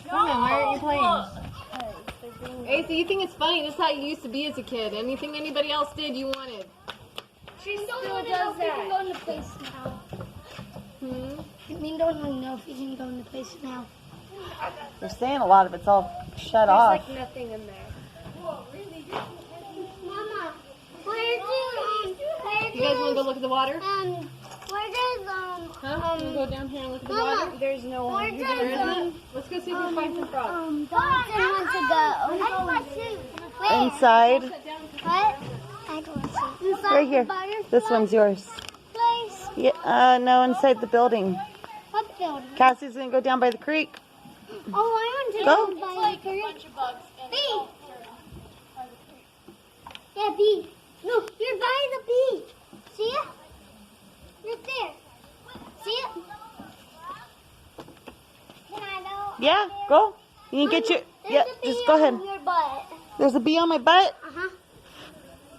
Come on, why aren't you playing? Hey, so you think it's funny? This is how you used to be as a kid. Anything anybody else did, you wanted. She still does that. He can go in the place now. I mean, don't really know if he can go in the place now. They're saying a lot of it's all shut There's off. like nothing in there. Mama, where do You guys want to go look at the water? where does Huh? You go down here and look at the water? There's no one. There isn't? Let's go see if we can find some frogs. Dawson wants to go. I want to. Where? Inside. What? I want to. Inside Right here. the butterfly This one's yours. place? Yeah, no, inside the building. What building? Cassie's gonna go down by the creek. Oh, I want to Go. go by the bunch of bugs. Bee. Yeah, bee. No, you're by the bee. See it? Right there. See it? Can I go? Yeah, go. You can get your. Yeah, just go ahead. Your butt. There's a bee on my butt. Uh-huh.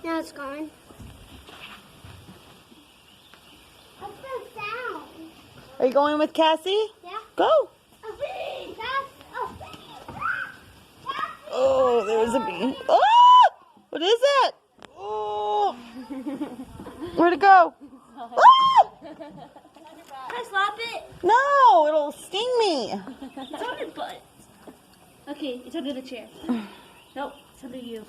Now it's gone. What's the sound? Are you going with Cassie? Yeah. Go. A bee. That's a bee. Oh, there's a bee. Oh! What is it? Oh! Where'd it go? Oh! Can I slap it? No, it'll sting me. It's on your butt. Okay, it's under the chair. Nope, it's under you.